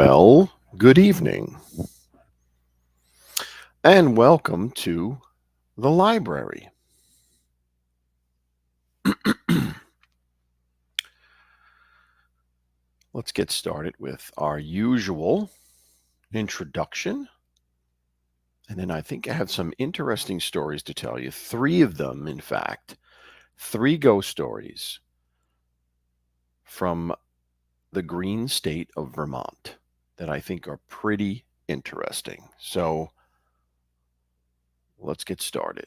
Well, good evening, and welcome to the library. Let's get started with our usual introduction. And then I think I have some interesting stories to tell you. 3 of them, in fact, 3 ghost stories from the green state of Vermont that I think are pretty interesting. So let's get started.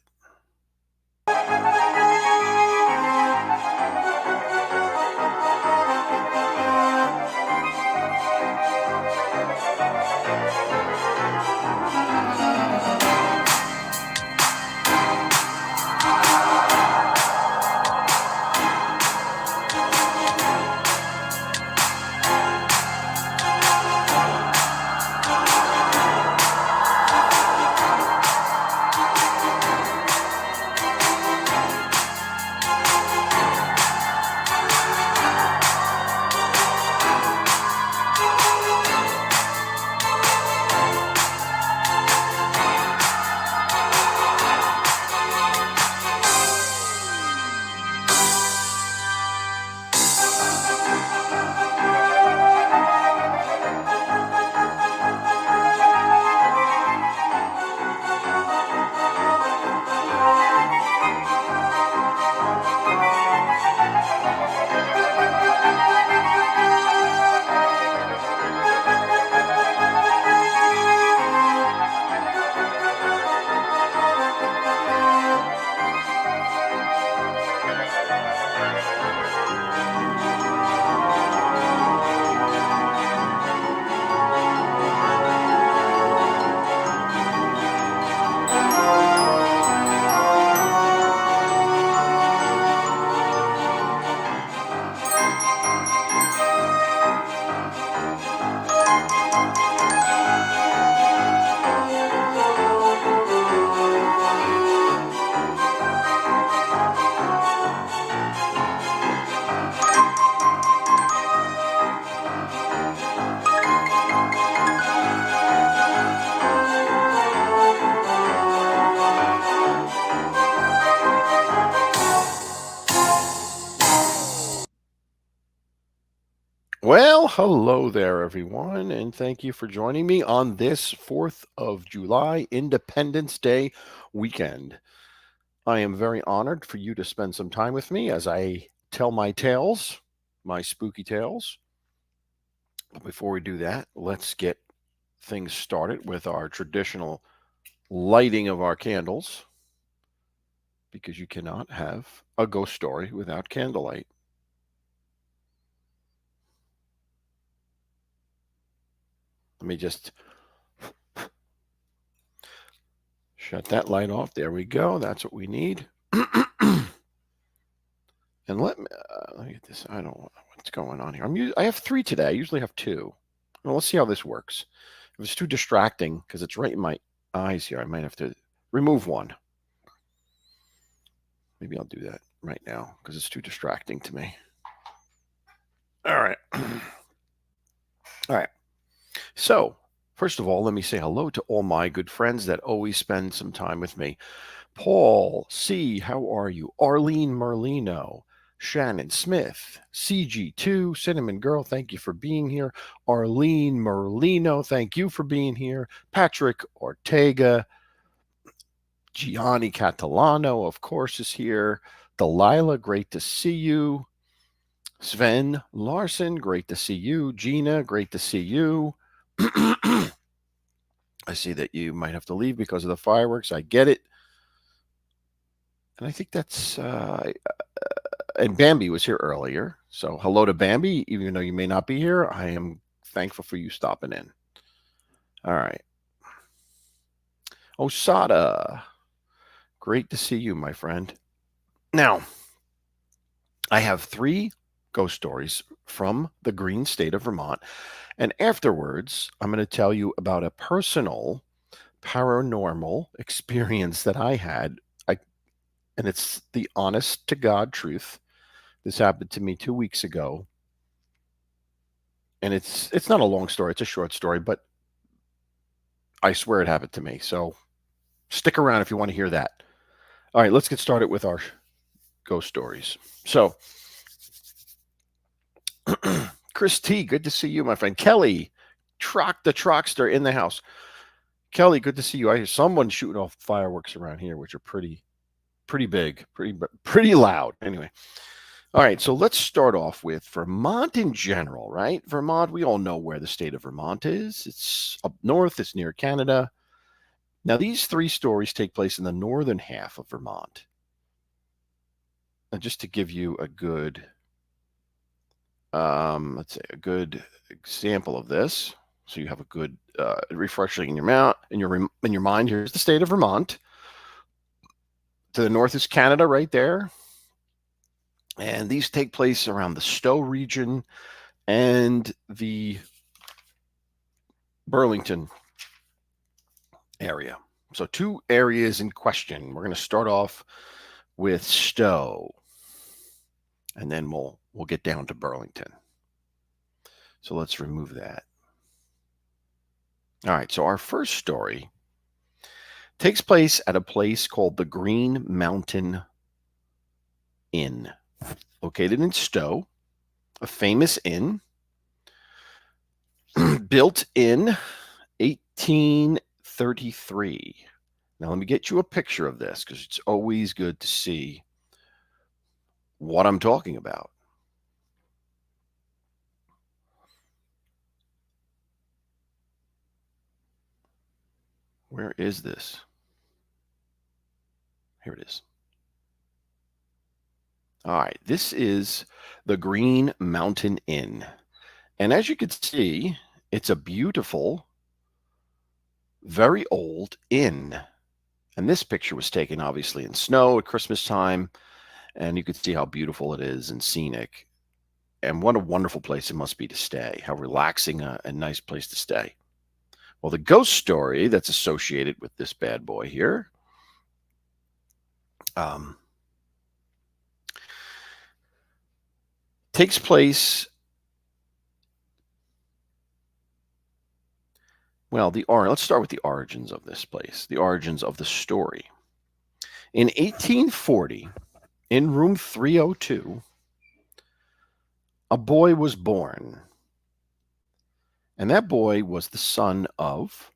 Well, hello there, everyone, and thank you for joining me on this 4th of July Independence Day weekend. I am very honored for you to spend some time with me as I tell my tales, my spooky tales. But before we do that, let's get things started with our traditional lighting of our candles, because you cannot have a ghost story without candlelight. Let me just shut that light off. There we go. That's what we need. And let me get this. I don't know what's going on here. I have 3 today. I usually have 2. Well, let's see how this works. If it's too distracting because it's right in my eyes here, I might have to remove one. Maybe I'll do that right now because it's too distracting to me. All right. All right. So, first of all, let me say hello to all my good friends that always spend some time with me. Paul C., how are you? Arlene Merlino, Shannon Smith, CG2, Cinnamon Girl, thank you for being here. Arlene Merlino, thank you for being here. Patrick Ortega, Gianni Catalano, of course, is here. Delilah, great to see you. Sven Larson, great to see you. Gina, great to see you. I see that you might have to leave because of the fireworks. I get it. And I think that's and Bambi was here earlier. So hello to Bambi, even though you may not be here. I am thankful for you stopping in. All right. Osada, great to see you, my friend. Now, I have 3 ghost stories from the green state of Vermont. And afterwards, I'm going to tell you about a personal paranormal experience that I had. And it's the honest to God truth. This happened to me 2 weeks ago. and it's not a long story. It's a short story, but I swear it happened to me. So stick around if you want to hear that. All right, let's get started with our ghost stories. So, Chris T, good to see you, my friend. Kelly, the Trockster in the house. Kelly, good to see you. I hear someone shooting off fireworks around here, which are pretty big, pretty loud. Anyway, all right. So let's start off with Vermont in general, right? Vermont, we all know where the state of Vermont is. It's up north. It's near Canada. Now, these three stories take place in the northern half of Vermont. And just to give you a good, let's say, a good example of this, so you have a good refreshing in your mind. Here's the state of Vermont. To the north is Canada, right there, and these take place around the Stowe region and the Burlington area. So two areas in question. We're going to start off with Stowe, and then we'll get down to Burlington. So let's remove that. All right, so our first story takes place at a place called the Green Mountain Inn, located in Stowe, a famous inn built in 1833. Now, let me get you a picture of this because it's always good to see what I'm talking about. Where is this? Here it is. All right, this is the Green Mountain Inn. And as you can see, it's a beautiful, very old inn. And this picture was taken obviously in snow at Christmas time. And you can see how beautiful it is and scenic. And what a wonderful place it must be to stay. How relaxing a nice place to stay. Well, the ghost story that's associated with this bad boy here takes place, well, let's start with the origins of this place, the origins of the story. In 1840, in room 302, a boy was born. And that boy was the son of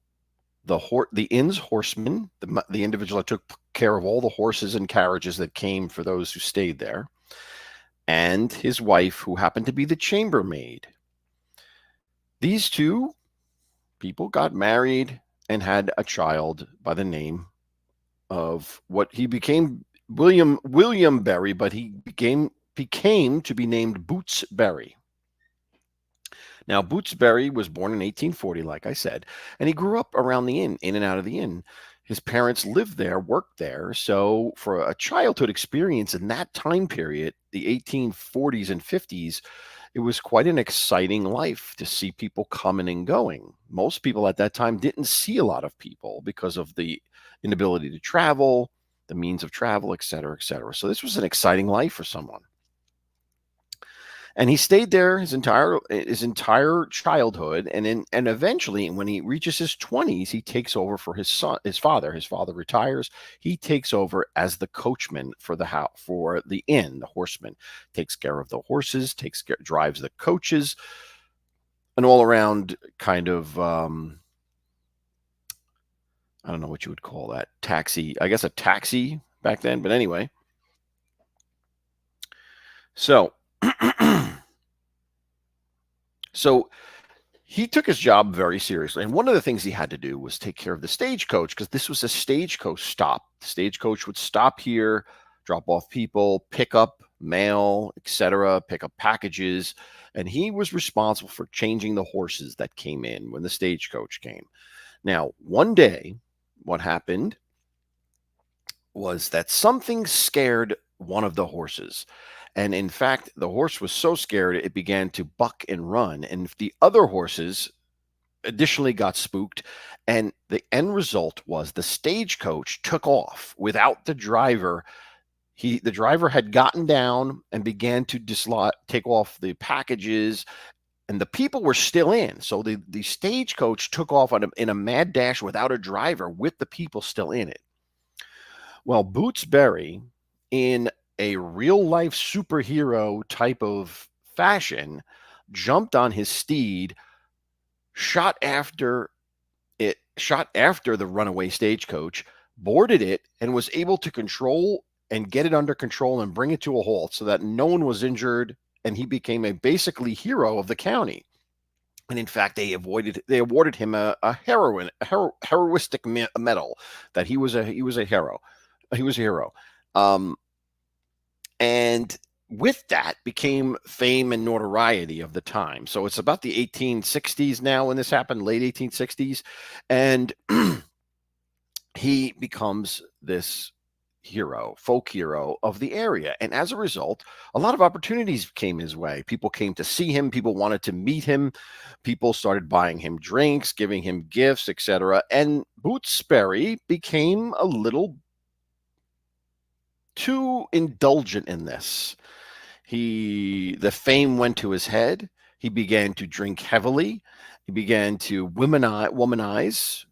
the inn's horseman, the individual that took care of all the horses and carriages that came for those who stayed there, and his wife, who happened to be the chambermaid. These two people got married and had a child by the name of what he became William Berry, but he became to be named Boots Berry. Now, Boots Berry was born in 1840, like I said, and he grew up around the inn, in and out of the inn. His parents lived there, worked there. So, for a childhood experience in that time period, the 1840s and 50s, it was quite an exciting life to see people coming and going. Most people at that time didn't see a lot of people because of the inability to travel, the means of travel, et cetera, et cetera. So, this was an exciting life for someone. And he stayed there his entire childhood, and eventually, when he reaches his 20s, he takes over for his father. His father retires. He takes over as the coachman for the inn. The horseman takes care of the horses, drives the coaches, an all around kind of I don't know what you would call that, taxi. I guess a taxi back then, but anyway. So. So he took his job very seriously. And one of the things he had to do was take care of the stagecoach, because this was a stagecoach stop. The stagecoach would stop here, drop off people, pick up mail, etc., pick up packages. And he was responsible for changing the horses that came in when the stagecoach came. Now, one day, what happened was that something scared one of the horses. And in fact, the horse was so scared, it began to buck and run. And the other horses additionally got spooked. And the end result was the stagecoach took off without the driver. The driver had gotten down and began to take off the packages. and the people were still in. So the stagecoach took off in a mad dash without a driver, with the people still in it. Well, Boots Berry, in a real life superhero type of fashion, jumped on his steed, shot after the runaway stagecoach, boarded it, and was able to control and get it under control and bring it to a halt so that no one was injured, and he became a basically hero of the county. And in fact, they awarded him a heroistic medal, that he was a hero. He was a hero. And with that became fame and notoriety of the time. So it's about the 1860s now when this happened, late 1860s. And he becomes this folk hero of the area. And as a result, a lot of opportunities came his way. People came to see him. People wanted to meet him. People started buying him drinks, giving him gifts, etc. And Boots Berry became a little too indulgent in this. The fame went to his head. He began to drink heavily. He began to womanize,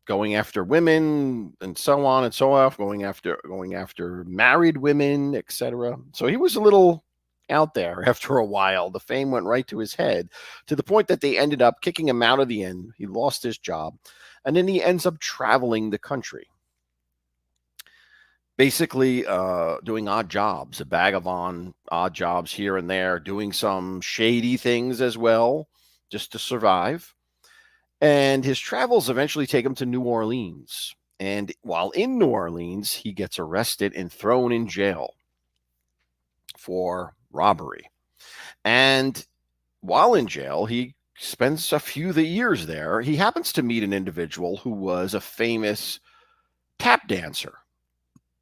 going after women and so on and so off, going after married women, etc. So he was a little out there. After a while, the fame went right to his head, to the point that they ended up kicking him out of the inn. He lost his job, and then he ends up traveling the country, basically doing odd jobs, a bag of odd jobs here and there, doing some shady things as well, just to survive. And his travels eventually take him to New Orleans. And while in New Orleans, he gets arrested and thrown in jail for robbery. And while in jail, he spends a few years there. He happens to meet an individual who was a famous tap dancer.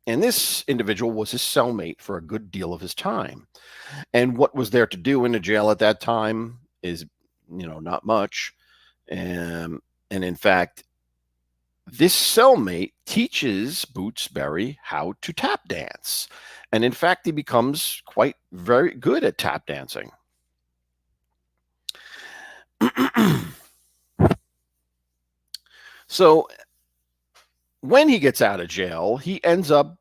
And this individual was his cellmate for a good deal of his time. And what was there to do in the jail at that time is, not much. And in fact, this cellmate teaches Boots Berry how to tap dance. And in fact, he becomes very good at tap dancing. So when he gets out of jail, he ends up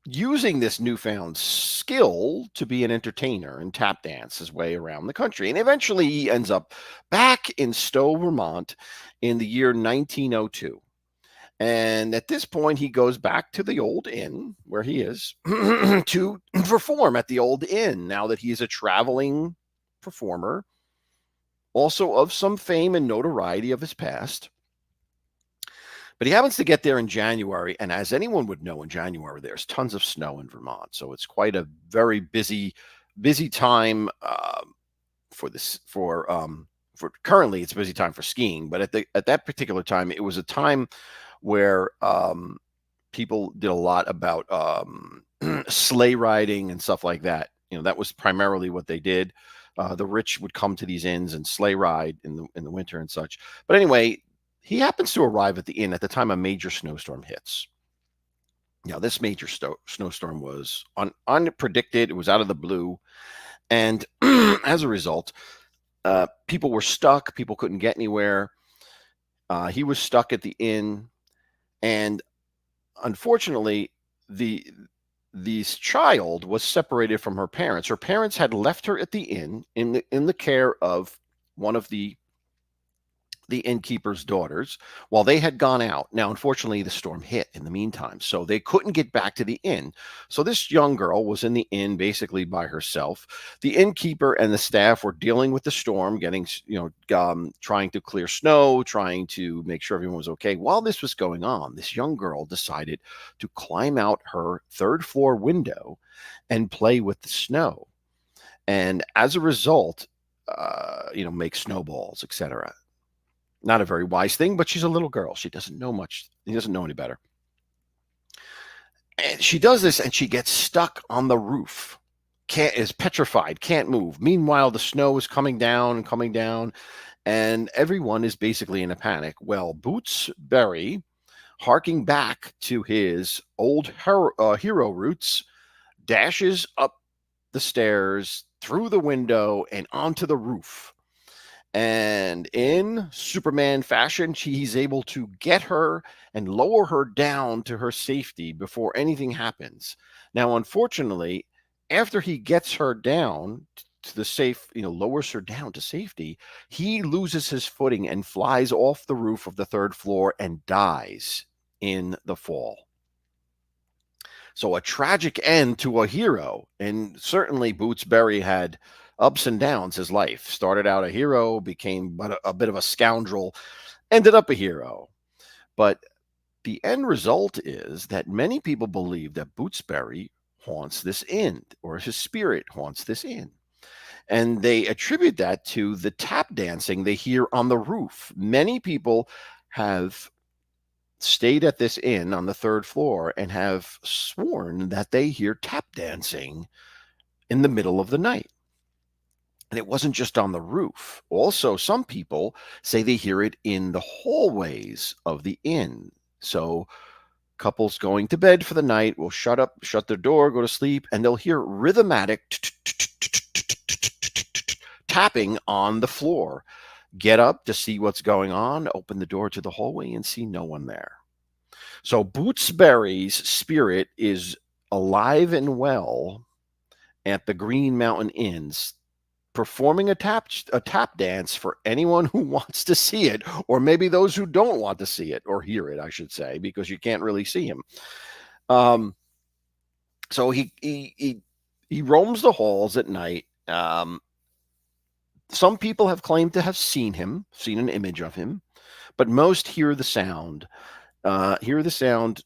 using this newfound skill to be an entertainer and tap dance his way around the country. And eventually he ends up back in Stowe, Vermont in the year 1902. And at this point, he goes back to the old inn where he is to perform at the old inn, now that he is a traveling performer, also of some fame and notoriety of his past. But he happens to get there in January, and as anyone would know, in January there's tons of snow in Vermont, so it's quite a very busy time for this. For currently, it's a busy time for skiing, but at that particular time, it was a time where people did a lot about sleigh riding and stuff like that. That was primarily what they did. The rich would come to these inns and sleigh ride in the winter and such. But anyway, he happens to arrive at the inn at the time a major snowstorm hits. Now, this major snowstorm was unpredicted. It was out of the blue. And as a result, people were stuck. People couldn't get anywhere. He was stuck at the inn. And unfortunately, this child was separated from her parents. Her parents had left her at the inn in the care of one of the innkeeper's daughters while they had gone out. Now, unfortunately, the storm hit in the meantime, so they couldn't get back to the inn. So this young girl was in the inn basically by herself. The innkeeper and the staff were dealing with the storm, trying to clear snow, trying to make sure everyone was okay. While this was going on, this young girl decided to climb out her third floor window and play with the snow. And as a result, make snowballs, etc. Not a very wise thing, but she's a little girl. She doesn't know much. She doesn't know any better. And she does this, and she gets stuck on the roof. Is petrified, can't move. Meanwhile, the snow is coming down, and everyone is basically in a panic. Well, Boots Berry, harking back to his old hero roots, dashes up the stairs, through the window, and onto the roof. And in Superman fashion, he's able to get her and lower her down to her safety before anything happens. Now, unfortunately, after he gets her down to the safe, lowers her down to safety, he loses his footing and flies off the roof of the third floor and dies in the fall. So a tragic end to a hero. And certainly Boots Berry had ups and downs his life. Started out a hero, became but a bit of a scoundrel, ended up a hero. But the end result is that many people believe that Boots Berry haunts this inn, or his spirit haunts this inn. And they attribute that to the tap dancing they hear on the roof. Many people have stayed at this inn on the third floor and have sworn that they hear tap dancing in the middle of the night. And it wasn't just on the roof. Also, some people say they hear it in the hallways of the inn. So, couples going to bed for the night will shut their door, go to sleep, and they'll hear rhythmatic tapping on the floor. Get up to see what's going on, open the door to the hallway, and see no one there. So Boots Berry's spirit is alive and well at the Green Mountain Inns, performing a tap dance for anyone who wants to see it, or maybe those who don't want to see it or hear it, I should say, because you can't really see him. So he roams the halls at night. Some people have claimed to have seen an image of him, but most hear the sound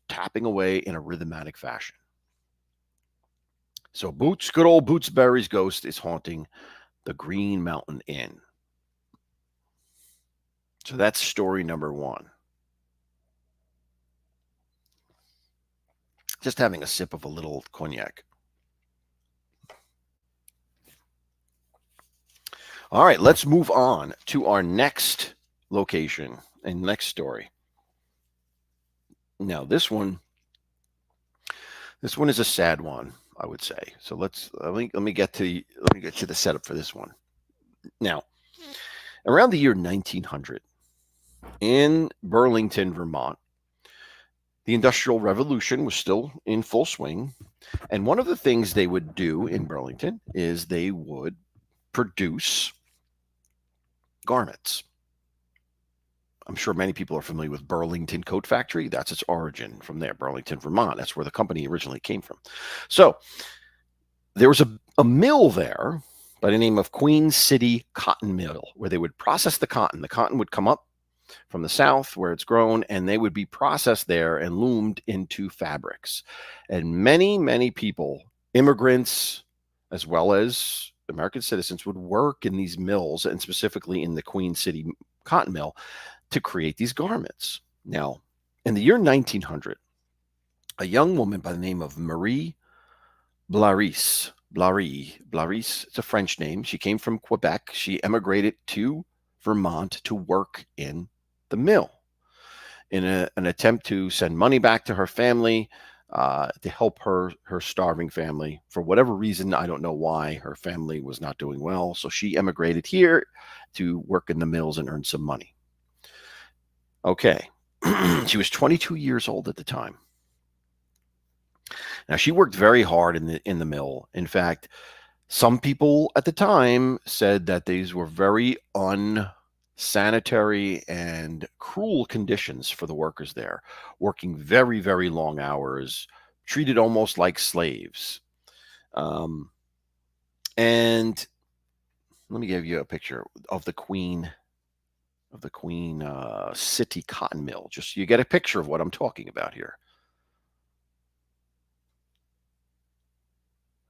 tapping away in a rhythmatic fashion. So good old Boots Berry's ghost is haunting the Green Mountain Inn. So that's story number one. Just having a sip of a little cognac. All right, let's move on to our next location and next story. Now, this one is a sad one, I would say. So let me get to the setup for this one. Now, around the year 1900, in Burlington, Vermont, the Industrial Revolution was still in full swing. And one of the things they would do in Burlington is they would produce garments. I'm sure many people are familiar with Burlington Coat Factory. That's its origin from there, Burlington, Vermont. That's where the company originally came from. So there was a mill there by the name of Queen City Cotton Mill, where they would process the cotton. The cotton would come up from the south where it's grown, and they would be processed there and loomed into fabrics. And many, many people, immigrants as well as American citizens, would work in these mills, and specifically in the Queen City Cotton Mill, to create these garments. Now, in the year 1900, a young woman by the name of Marie Blaris, it's a French name. She came from Quebec. She emigrated to Vermont to work in the mill in an attempt to send money back to her family, to help her starving family. For whatever reason, I don't know why, her family was not doing well. So she emigrated here to work in the mills and earn some money. Okay. She was 22 years old at the time. Now, she worked very hard in the mill. In fact, some people at the time said that these were very unsanitary and cruel conditions for the workers there, working very, very long hours, treated almost like slaves. And let me give you a picture of the Queen City Cotton Mill. Just so you get a picture of what I'm talking about here.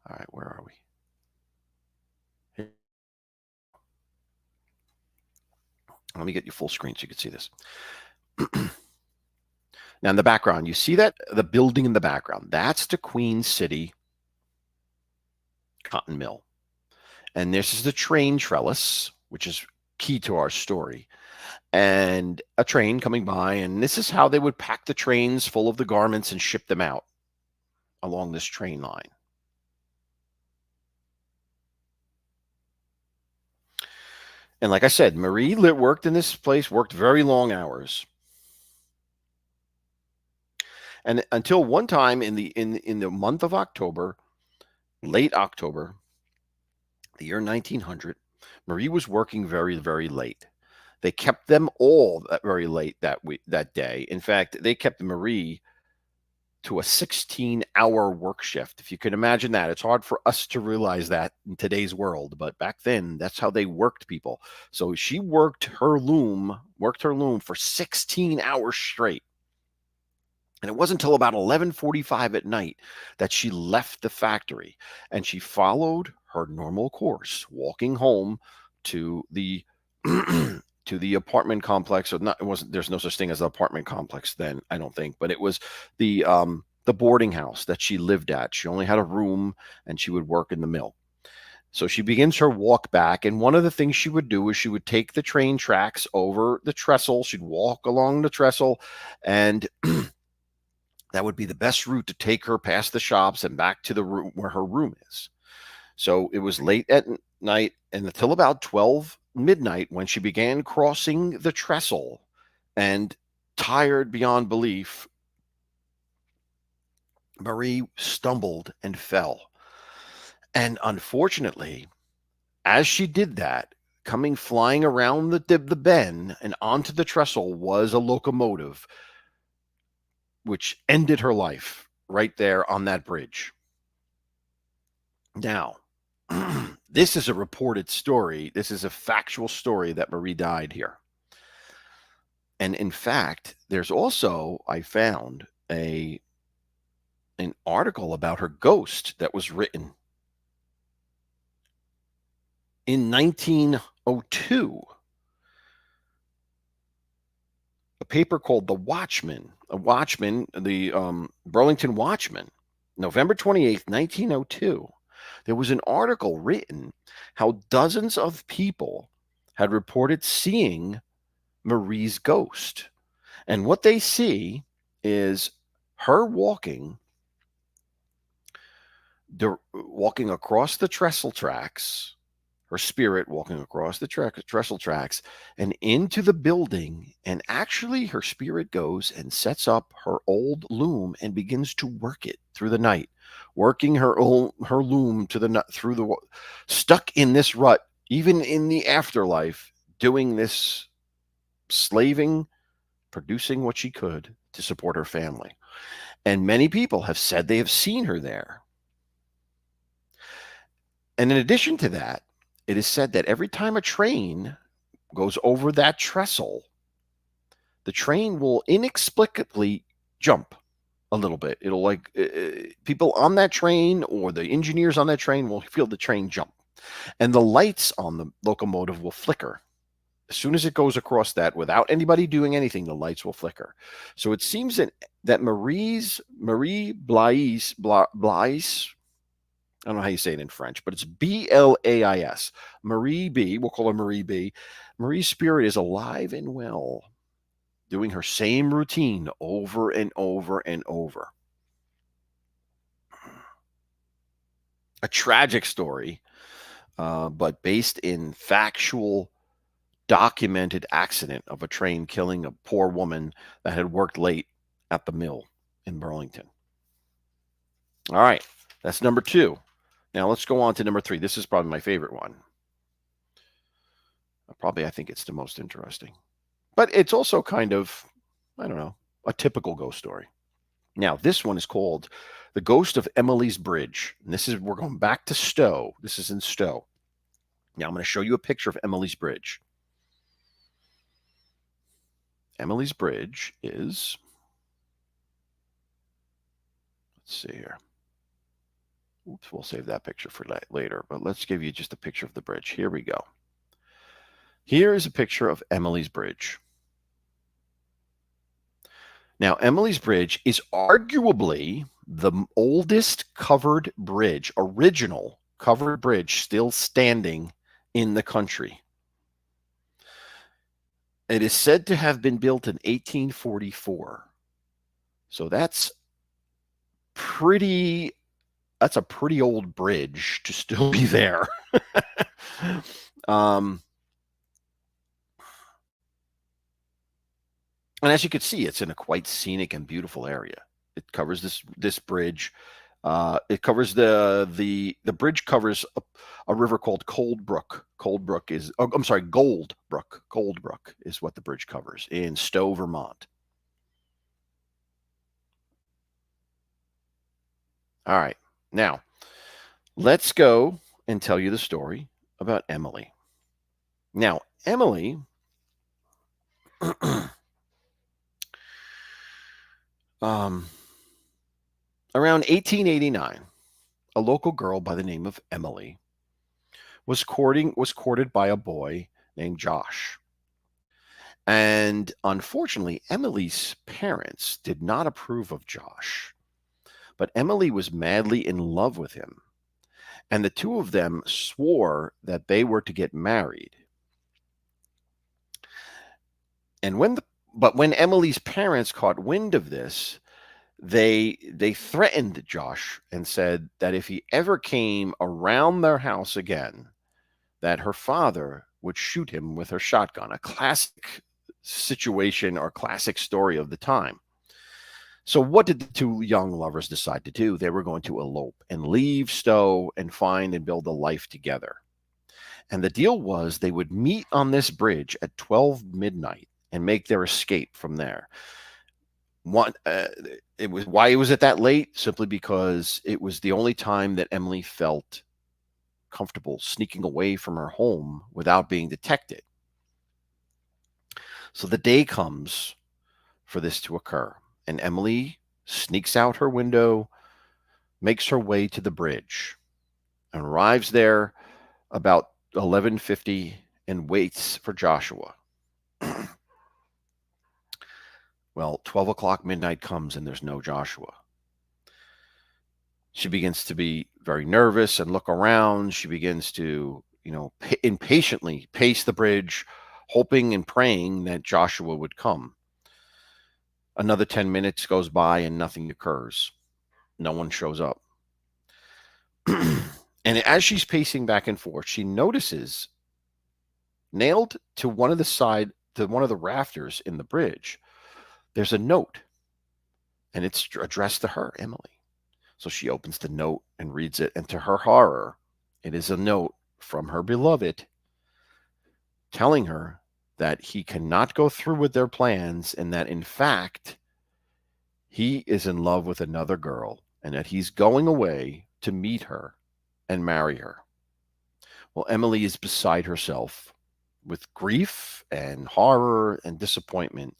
All right, where are we? Let me get you full screen so you can see this. Now, in the background, you see that the building in the background, that's the Queen City Cotton Mill. And this is the train trellis, which is key to our story. And a train coming by, and this is how they would pack the trains full of the garments and ship them out along this train line. And like I said, Marie worked in this place, worked very long hours. And until one time in the month of October, late October, the year 1900, Marie was working very, very late. They kept them all very late that day. In fact, they kept Marie to a 16-hour work shift. If you can imagine that, it's hard for us to realize that in today's world, but back then, that's how they worked people. So she worked her loom for 16 hours straight. And it wasn't until about 11:45 at night that she left the factory, and she followed her normal course, walking home to the to the apartment complex. Or not, it wasn't. There's no such thing as an apartment complex then, I don't think, but it was the boarding house that she lived at. She only had a room, and she would work in the mill. So she begins her walk back, and one of the things she would do is she would take the train tracks over the trestle. She'd walk along the trestle, and that would be the best route to take her past the shops and back to the room where her room is. So it was late at night and until about 12 midnight when she began crossing the trestle, and tired beyond belief, Marie stumbled and fell. And unfortunately, as she did that, coming flying around the bend and onto the trestle was a locomotive, which ended her life right there on that bridge. Now, this is a reported story. This is a factual story that Marie died here. And in fact, there's also, I found an article about her ghost that was written in 1902. A paper called the Burlington Watchman, November 28th, 1902. There was an article written how dozens of people had reported seeing Marie's ghost. And what they see is her walking across the trestle tracks, her spirit walking across the trestle tracks and into the building. And actually, her spirit goes and sets up her old loom and begins to work it through the night, working her loom through the stuck in this rut, even in the afterlife, doing this slaving, producing what she could to support her family. And many people have said they have seen her there. And in addition to that, it is said that every time a train goes over that trestle, the train will inexplicably jump a little bit. It'll people on that train or the engineers on that train will feel the train jump. And the lights on the locomotive will flicker. As soon as it goes across that, without anybody doing anything, the lights will flicker. So it seems that Marie Blais, I don't know how you say it in French, but it's Blais. Marie B, we'll call her Marie B. Marie's spirit is alive and well, doing her same routine over and over and over. A tragic story, but based in factual, documented accident of a train killing a poor woman that had worked late at the mill in Burlington. All right, that's number 2. Now let's go on to number 3. This is probably my favorite one. I think it's the most interesting. But it's also kind of, I don't know, a typical ghost story. Now, this one is called The Ghost of Emily's Bridge. And we're going back to Stowe. This is in Stowe. Now, I'm going to show you a picture of Emily's Bridge. Emily's Bridge is, let's see here. Oops, we'll save that picture for later, but let's give you just a picture of the bridge. Here we go. Here is a picture of Emily's Bridge. Now, Emily's Bridge is arguably the oldest original covered bridge still standing in the country. It is said to have been built in 1844. So that's a pretty old bridge to still be there. And as you can see, it's in a quite scenic and beautiful area. It covers this bridge. It covers the bridge covers a river called Cold Brook. Cold Brook is I'm sorry, Gold Brook. Gold Brook is what the bridge covers in Stowe, Vermont. All right, now let's go and tell you the story about Emily. Now, Emily um, around 1889, a local girl by the name of Emily was courted by a boy named Josh. And unfortunately, Emily's parents did not approve of Josh, but Emily was madly in love with him. And the two of them swore that they were to get married. And when Emily's parents caught wind of this, they threatened Josh and said that if he ever came around their house again, that her father would shoot him with her shotgun. A classic situation or classic story of the time. So what did the two young lovers decide to do? They were going to elope and leave Stowe and find and build a life together. And the deal was they would meet on this bridge at 12 midnight and make their escape from there. It was why it was at that late, simply because it was the only time that Emily felt comfortable sneaking away from her home without being detected. So the day comes for this to occur, and Emily sneaks out her window, makes her way to the bridge, and arrives there about 11:50 and waits for Joshua. Well, 12 o'clock midnight comes and there's no Joshua. She begins to be very nervous and look around. She begins to, impatiently pace the bridge, hoping and praying that Joshua would come. Another 10 minutes goes by and nothing occurs. No one shows up. And as she's pacing back and forth, she notices nailed to one of the rafters in the bridge, there's a note, and it's addressed to her, Emily. So she opens the note and reads it, and to her horror, it is a note from her beloved telling her that he cannot go through with their plans, and that in fact he is in love with another girl, and that he's going away to meet her and marry her. Well, Emily is beside herself with grief and horror and disappointment,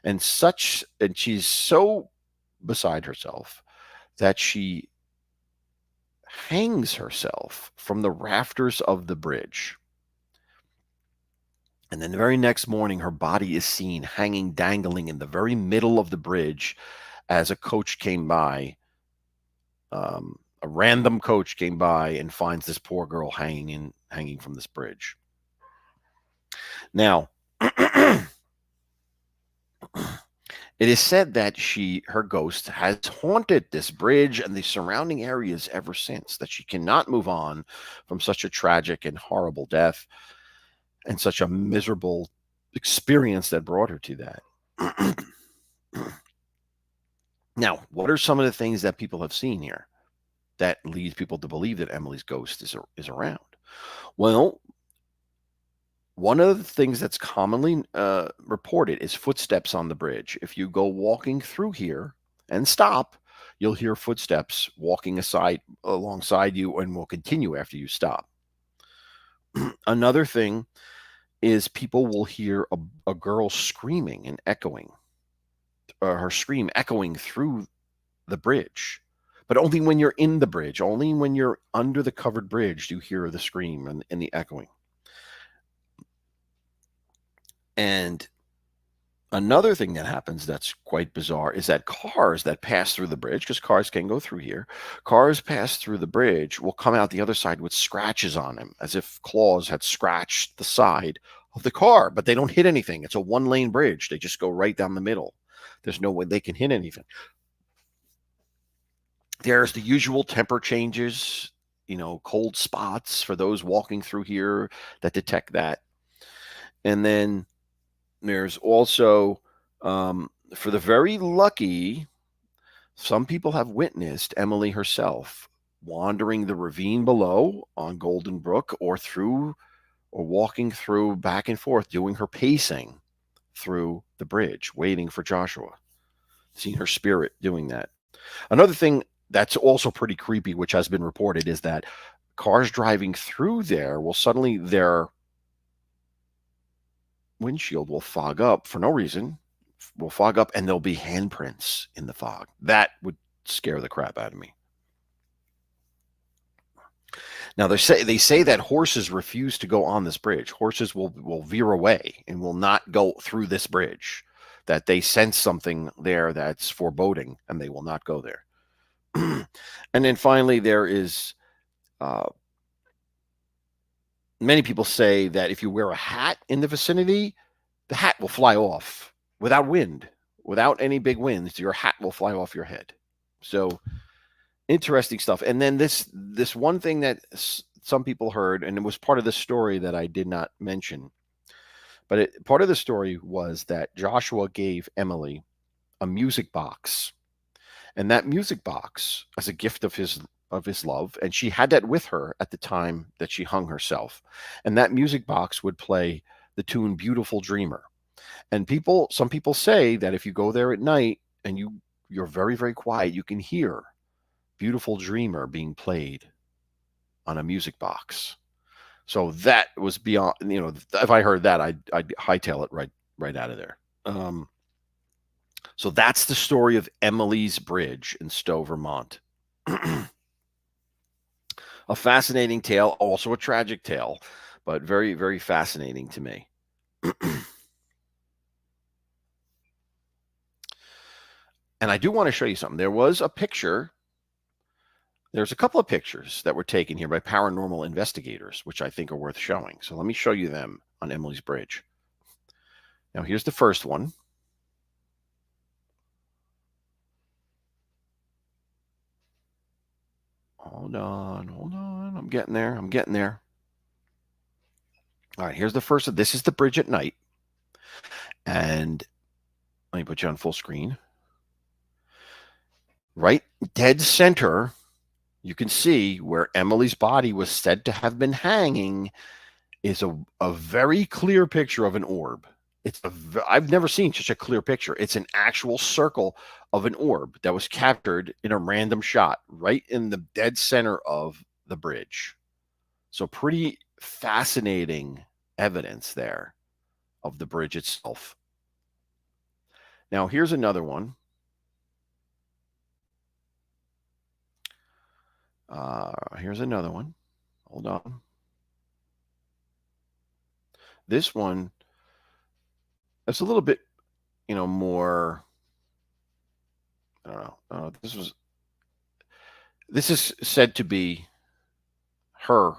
and she's so beside herself that she hangs herself from the rafters of the bridge. And then the very next morning, her body is seen hanging, dangling in the very middle of the bridge as a coach came by. A random coach came by and finds this poor girl hanging from this bridge. Now, it is said that her ghost has haunted this bridge and the surrounding areas ever since, that she cannot move on from such a tragic and horrible death and such a miserable experience that brought her to that. Now, what are some of the things that people have seen here that leads people to believe that Emily's ghost is around? Well, one of the things that's commonly reported is footsteps on the bridge. If you go walking through here and stop, you'll hear footsteps walking alongside you and will continue after you stop. Another thing is people will hear a girl screaming and echoing, her scream echoing through the bridge, but only when you're in the bridge. Only when you're under the covered bridge do you hear the scream and the echoing. And another thing that happens that's quite bizarre is that cars that pass through the bridge, because cars can go through here, cars pass through the bridge will come out the other side with scratches on them, as if claws had scratched the side of the car, but they don't hit anything. It's a one-lane bridge. They just go right down the middle. There's no way they can hit anything. There's the usual temper changes, cold spots for those walking through here that detect that. And then there's also For the very lucky, some people have witnessed Emily herself wandering the ravine below on Golden Brook or walking through back and forth, doing her pacing through the bridge, waiting for Joshua. Seen her spirit doing that. Another thing that's also pretty creepy, which has been reported, is that cars driving through there will suddenly, their windshield will fog up for no reason, will fog up, and there'll be handprints in the fog. That would scare the crap out of me. Now they say that horses refuse to go on this bridge. Horses will veer away and will not go through this bridge. That they sense something there that's foreboding, and they will not go there. And then finally, there is many people say that if you wear a hat in the vicinity, the hat will fly off without wind, without any big winds. Your hat will fly off your head. So interesting stuff. And then this one thing that some people heard, and it was part of the story that I did not mention, but part of the story was that Joshua gave Emily a music box, and that music box as a gift of his love, and she had that with her at the time that she hung herself, and that music box would play the tune "Beautiful Dreamer." And some people say that if you go there at night and you're very, very quiet, you can hear "Beautiful Dreamer" being played on a music box. So that was beyond, if I heard that, I'd hightail it right out of there. So that's the story of Emily's Bridge in Stowe, Vermont. A fascinating tale, also a tragic tale, but very, very fascinating to me. And I do want to show you something. There's a couple of pictures that were taken here by paranormal investigators, which I think are worth showing. So let me show you them on Emily's Bridge. Now, here's the first one. Hold on. I'm getting there. All right, here's the first. This is the bridge at night. And let me put you on full screen. Right dead center, you can see where Emily's body was said to have been hanging is a very clear picture of an orb. I've never seen such a clear picture. It's an actual circle of an orb that was captured in a random shot right in the dead center of the bridge. So pretty fascinating evidence there of the bridge itself. Now, here's another one. Here's another one. Hold on. This one, it's a little bit, more. I don't know. This is said to be her.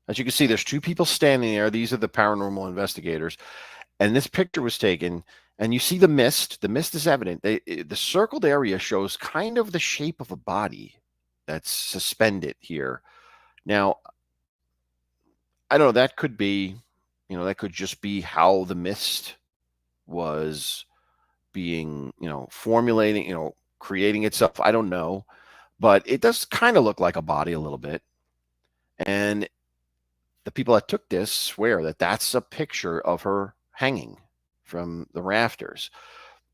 As you can see, there's two people standing there. These are the paranormal investigators, and this picture was taken. And you see the mist. The mist is evident. The circled area shows kind of the shape of a body that's suspended here. Now, I don't know. That could be, that could just be how the mist was being, formulating, creating itself. I don't know, but it does kind of look like a body a little bit. And the people that took this swear that that's a picture of her hanging from the rafters.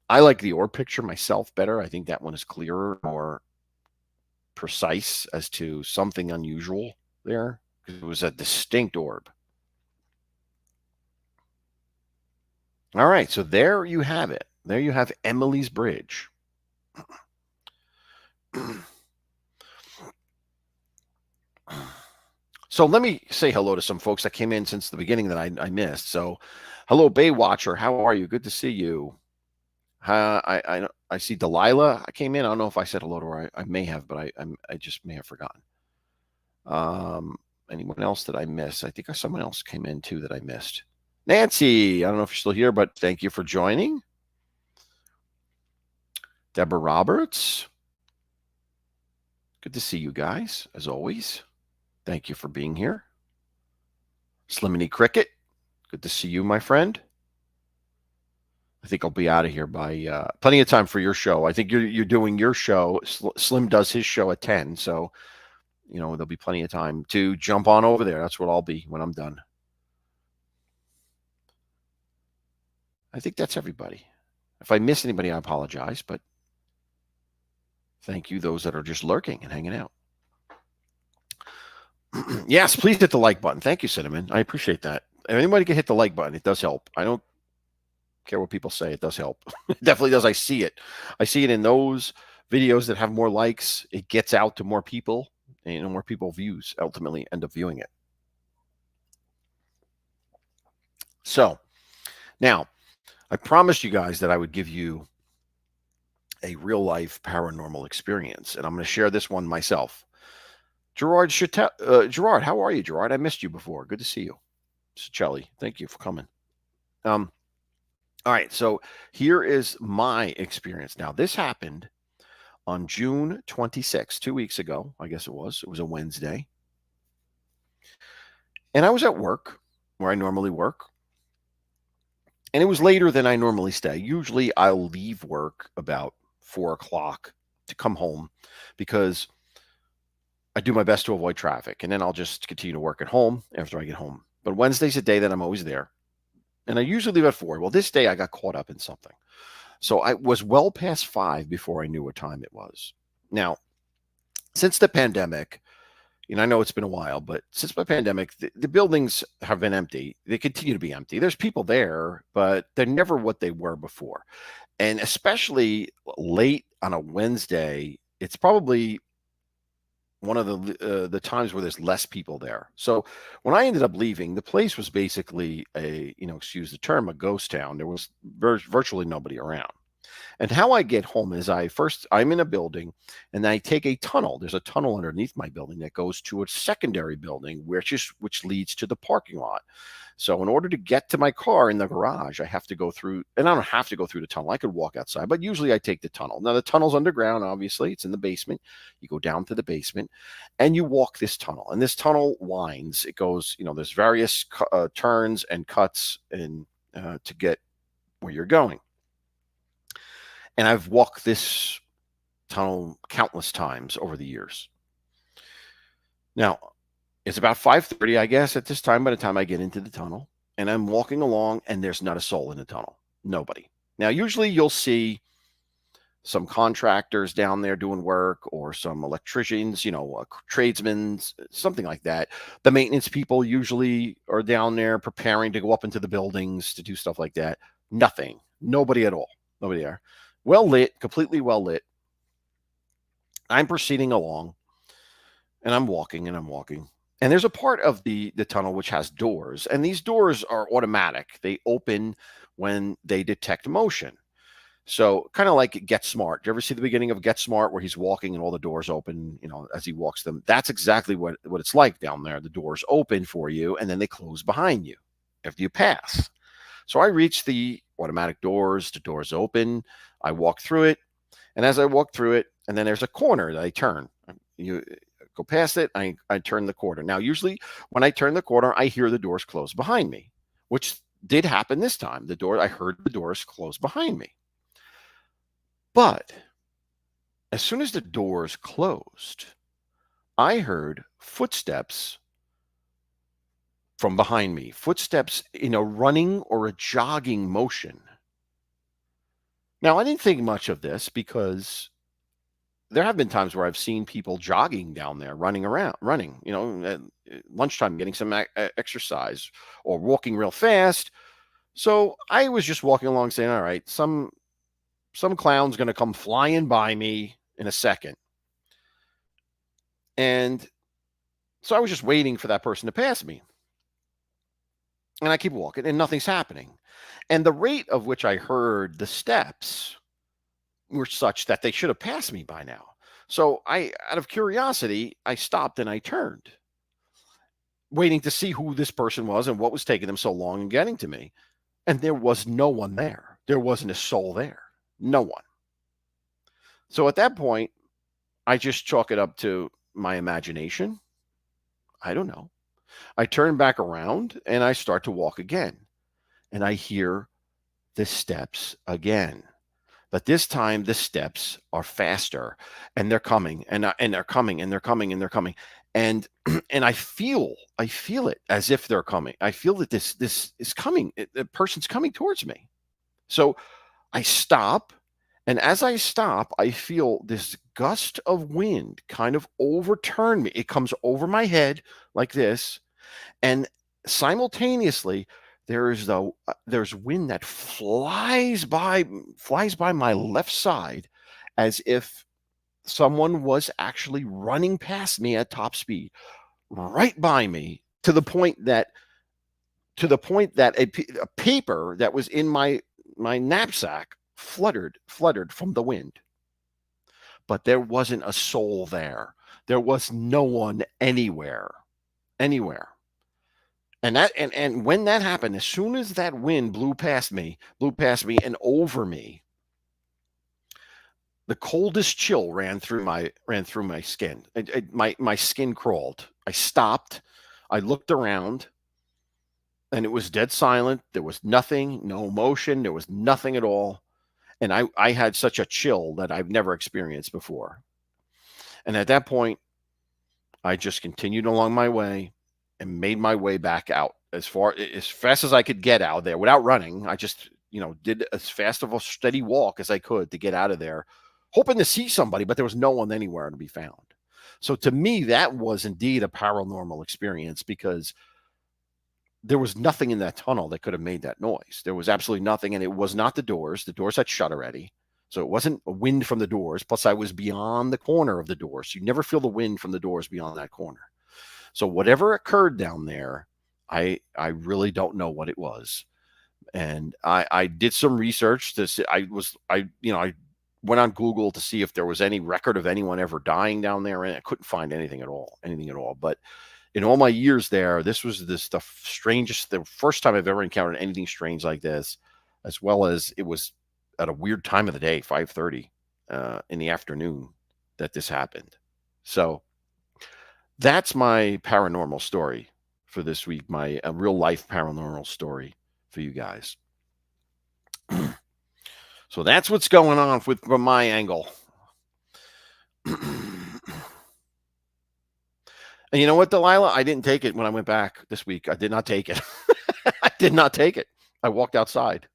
I like the orb picture myself better. I think that one is clearer, more precise as to something unusual there. It was a distinct orb. All right, so there you have it. There you have Emily's Bridge. So let me say hello to some folks that came in since the beginning that I missed. So, hello, Baywatcher. How are you? Good to see you. I see Delilah. I came in. I don't know if I said hello to her. I may have, but I just may have forgotten. Anyone else that I missed? I think someone else came in too that I missed. Nancy, I don't know if you're still here, but thank you for joining. Deborah Roberts. Good to see you guys, as always. Thank you for being here. Sliminy Cricket. Good to see you, my friend. I think I'll be out of here by plenty of time for your show. I think you're doing your show. Slim does his show at 10, so there'll be plenty of time to jump on over there. That's what I'll be when I'm done. I think that's everybody. If I miss anybody, I apologize, but thank you those that are just lurking and hanging out. Yes, please hit the like button. Thank you, Cinnamon. I appreciate that. If anybody can hit the like button, it does help. I don't care what people say. It does help. It definitely does. I see it. I see it in those videos that have more likes. It gets out to more people, and more people ultimately end up viewing it. So now I promised you guys that I would give you a real life paranormal experience, and I'm going to share this one myself. Gerard, Gerard, how are you, Gerard? I missed you before. Good to see you. Chelly, thank you for coming. All right, so here is my experience. Now, this happened on June 26th, 2 weeks ago, I guess it was. It was a Wednesday. And I was at work where I normally work. And it was later than I normally stay. Usually I'll leave work about 4 o'clock to come home because I do my best to avoid traffic. And then I'll just continue to work at home after I get home. But Wednesday's a day that I'm always there. And I usually leave at 4. Well, this day I got caught up in something. So I was well past 5 before I knew what time it was. Now, since the pandemic, I know it's been a while, but since the pandemic, the buildings have been empty. They continue to be empty. There's people there, but they're never what they were before. And especially late on a Wednesday, it's probably one of the times where there's less people there. So when I ended up leaving, the place was basically excuse the term, a ghost town. There was virtually nobody around. And how I get home is I'm in a building and I take a tunnel. There's a tunnel underneath my building that goes to a secondary building, which leads to the parking lot. So in order to get to my car in the garage, I have to go through, and I don't have to go through the tunnel. I could walk outside, but usually I take the tunnel. Now the tunnel's underground, obviously. It's in the basement. You go down to the basement and you walk this tunnel. And this tunnel winds. It goes, there's various turns and cuts to get where you're going. And I've walked this tunnel countless times over the years. Now, it's about 5:30, I guess, at this time, by the time I get into the tunnel. And I'm walking along, and there's not a soul in the tunnel. Nobody. Now, usually you'll see some contractors down there doing work or some electricians, tradesmen, something like that. The maintenance people usually are down there preparing to go up into the buildings to do stuff like that. Nothing. Nobody at all. Nobody there. Well lit, completely well lit. I'm proceeding along, and I'm walking. And there's a part of the tunnel which has doors, and these doors are automatic. They open when they detect motion. So kind of like Get Smart. Do you ever see the beginning of Get Smart where he's walking and all the doors open, as he walks them? That's exactly what it's like down there. The doors open for you, and then they close behind you after you pass. So I reach the automatic doors. The doors open. I walk through it. And as I walk through it, and then there's a corner that I turn. You go past it, I turn the corner. Now, usually when I turn the corner, I hear the doors close behind me, which did happen this time. I heard the doors close behind me. But as soon as the doors closed, I heard footsteps from behind me, footsteps in a running or a jogging motion. Now, I didn't think much of this because there have been times where I've seen people jogging down there, running, at lunchtime, getting some exercise or walking real fast. So I was just walking along saying, all right, some clown's going to come flying by me in a second. And so I was just waiting for that person to pass me. And I keep walking and nothing's happening. And the rate of which I heard the steps were such that they should have passed me by now. So out of curiosity, I stopped and I turned, waiting to see who this person was and what was taking them so long in getting to me. And there was no one there. There wasn't a soul there. No one. So at that point, I just chalk it up to my imagination. I don't know. I turn back around and I start to walk again. And I hear the steps again. But this time the steps are faster, and they're coming, and they're coming, and they're coming, and they're coming, and and I feel it as if they're coming. I feel that this is coming. The person's coming towards me. So I stop, and as I stop, I feel this gust of wind kind of overturn me. It comes over my head like this, and simultaneously there's wind that flies by my left side, as if someone was actually running past me at top speed, right by me, to the point that a paper that was in my knapsack fluttered from the wind. But there wasn't a soul there. There was no one anywhere. And when that happened, as soon as that wind blew past me and over me, the coldest chill ran through my skin. My skin crawled. I stopped. I looked around, and it was dead silent. There was nothing, no motion. There was nothing at all. And I had such a chill that I've never experienced before. And at that point, I just continued along my way and made my way back out as fast as I could get out of there without running. I just, did as fast of a steady walk as I could to get out of there, hoping to see somebody, but there was no one anywhere to be found. So to me, that was indeed a paranormal experience, because there was nothing in that tunnel that could have made that noise. There was absolutely nothing, and it was not the doors. The doors had shut already. So it wasn't a wind from the doors. Plus, I was beyond the corner of the doors. So you never feel the wind from the doors beyond that corner. So whatever occurred down there, I really don't know what it was. And I did some research to see. I went on Google to see if there was any record of anyone ever dying down there, and I couldn't find anything at all. But in all my years there, this was the first time I've ever encountered anything strange like this, as well as it was at a weird time of the day, 5:30 in the afternoon, that this happened. So that's my paranormal story for this week, my real life paranormal story for you guys. So that's what's going on from my angle. And you know what, Delilah? I didn't take it when I went back this week. I did not take it. I did not take it. I walked outside.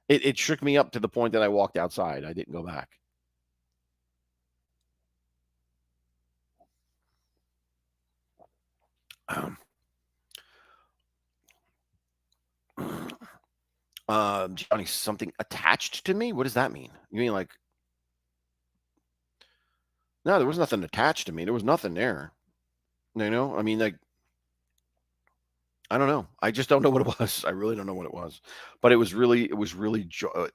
It shook me up to the point that I walked outside. I didn't go back. Johnny, something attached to me? What does that mean? You mean like? No, there was nothing attached to me. There was nothing there. I mean, like, I don't know. I just don't know what it was. I really don't know what it was. But it was really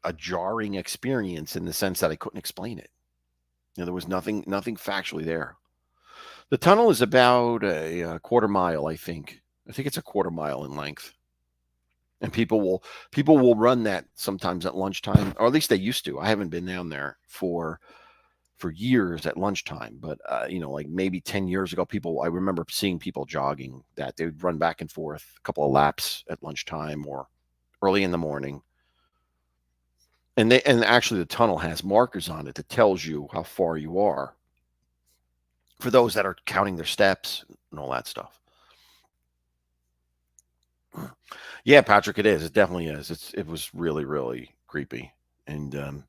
a jarring experience in the sense that I couldn't explain it. There was nothing factually there. The tunnel is about a quarter mile, I think. I think it's a quarter mile in length. And people will run that sometimes at lunchtime, or at least they used to. I haven't been down there for years at lunchtime, but like maybe 10 years ago, I remember seeing people jogging that. They would run back and forth a couple of laps at lunchtime or early in the morning. And actually the tunnel has markers on it that tells you how far you are, for those that are counting their steps and all that stuff. Yeah, Patrick, it is. It definitely is. It was really, really creepy. And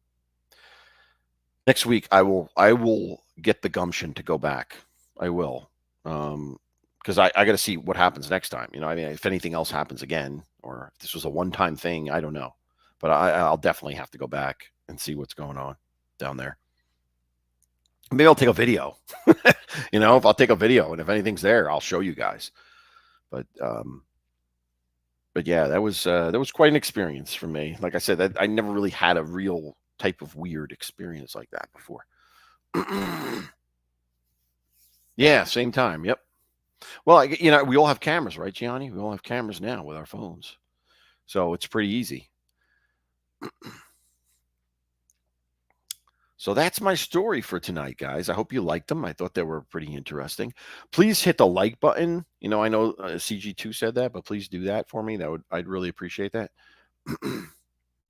next week I will get the gumption to go back. I will. Because I got to see what happens next time. I mean, if anything else happens again, or if this was a one-time thing, I don't know. But I'll definitely have to go back and see what's going on down there. Maybe I'll take a video. If I'll take a video, and if anything's there, I'll show you guys. But yeah, that was quite an experience for me. Like I said, I never really had a real type of weird experience like that before. Yeah, same time. Yep. Well, we all have cameras, right, Gianni? We all have cameras now with our phones, so it's pretty easy. So that's my story for tonight, guys. I hope you liked them. I thought they were pretty interesting. Please hit the like button. I know CG2 said that, but please do that for me. I'd really appreciate that.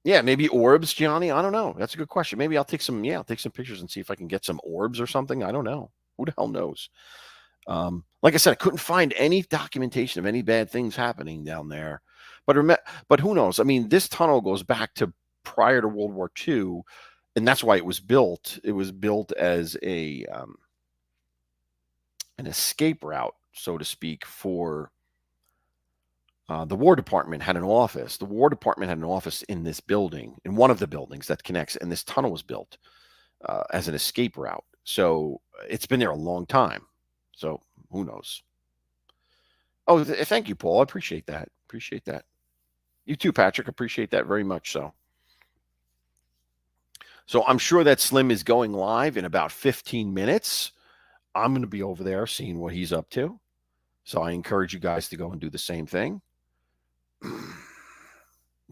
Yeah, maybe orbs, Gianni. I don't know. That's a good question. Maybe I'll take some. Yeah, I'll take some pictures and see if I can get some orbs or something. I don't know. Who the hell knows? Like I said, I couldn't find any documentation of any bad things happening down there. But who knows? I mean, this tunnel goes back to prior to World War II, and that's why it was built. It was built as a an escape route, so to speak, for the War Department had an office. The War Department had an office in this building, in one of the buildings that connects, and this tunnel was built as an escape route. So it's been there a long time. So who knows? Oh, thank you, Paul. I appreciate that. Appreciate that. You too, Patrick. Appreciate that very much. So I'm sure that Slim is going live in about 15 minutes. I'm going to be over there seeing what he's up to. So I encourage you guys to go and do the same thing.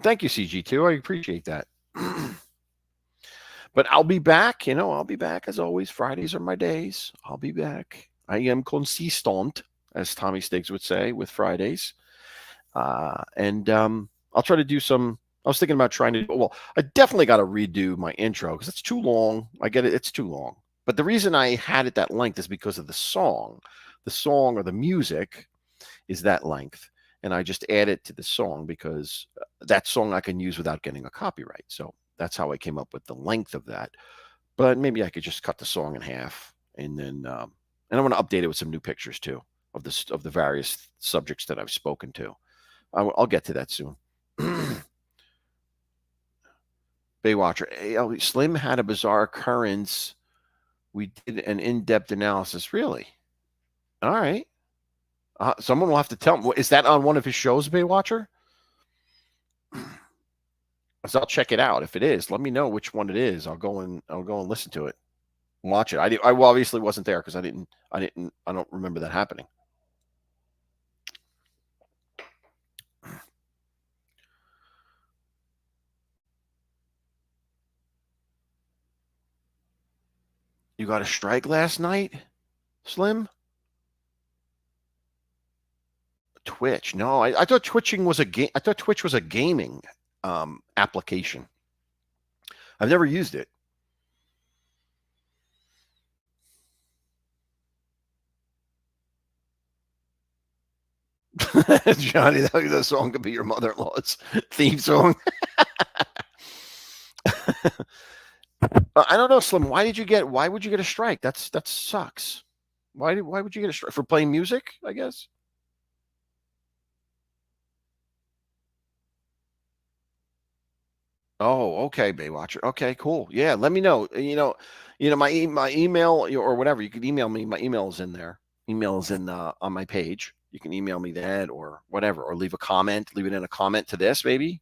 Thank you, CG2. I appreciate that. But I'll be back. I'll be back as always. Fridays are my days. I'll be back. I am consistent, as Tommy Stiggs would say, with Fridays. And I'll try to do some. I was thinking about trying to. Well, I definitely got to redo my intro because it's too long. I get it. It's too long. But the reason I had it that length is because of the song. The song or the music is that length. And I just add it to the song because that song I can use without getting a copyright. So that's how I came up with the length of that. But maybe I could just cut the song in half, and then and I want to update it with some new pictures too of the various subjects that I've spoken to. I'll get to that soon. Baywatcher, Slim had a bizarre occurrence. We did an in-depth analysis. Really? All right. Someone will have to tell me. Is that on one of his shows, Baywatcher? So I'll check it out. If it is, let me know which one it is. I'll go and listen to it, watch it. I obviously wasn't there because I don't remember that happening. You got a strike last night, Slim? Twitch? No, I thought twitching was a game. I thought Twitch was a gaming application. I've never used it. Johnny, that song could be your mother-in-law's theme song. I don't know, Slim. Why would you get a strike? That sucks. Why would you get a strike for playing music? I guess. Oh, okay, Baywatcher. Okay, cool. Yeah, let me know. My email or whatever. You can email me. My email is in there. Email is in on my page. You can email me that or whatever, or leave a comment. Leave it in a comment to this, maybe.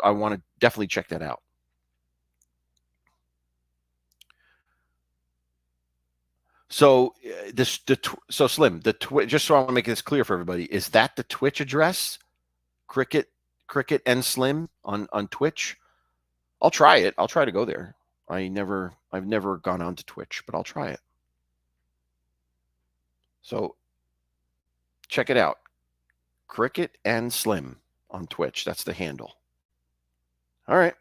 I want to definitely check that out. So so Slim, just so I want to make this clear for everybody, is that the Twitch address? Cricket and Slim on Twitch. I'll try it. I'll try to go there. I've never gone on to Twitch, but I'll try it. So check it out. Cricket and Slim on Twitch. That's the handle. All right.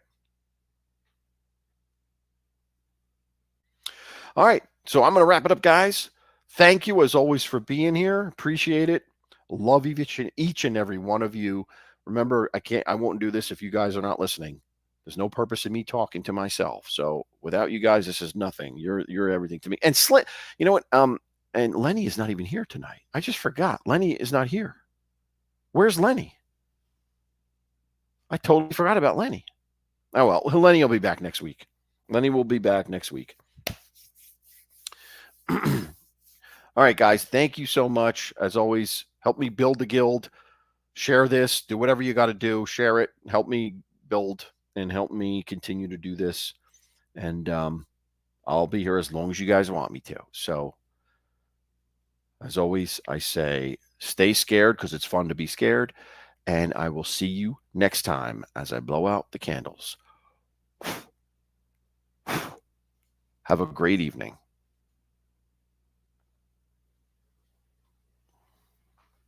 All right. So I'm going to wrap it up, guys. Thank you as always for being here. Appreciate it. Love each and every one of you. Remember, I won't do this if you guys are not listening. There's no purpose in me talking to myself. So without you guys, this is nothing. You're everything to me. And Slim, you know what? And Lenny is not even here tonight. I just forgot. Lenny is not here. Where's Lenny? I totally forgot about Lenny. Oh well, Lenny will be back next week. Lenny will be back next week. All right, guys. Thank you so much. As always, help me build the guild. Share this. Do whatever you got to do. Share it. Help me build and help me continue to do this. And I'll be here as long as you guys want me to. So, as always, I say stay scared because it's fun to be scared. And I will see you next time as I blow out the candles. Have a great evening.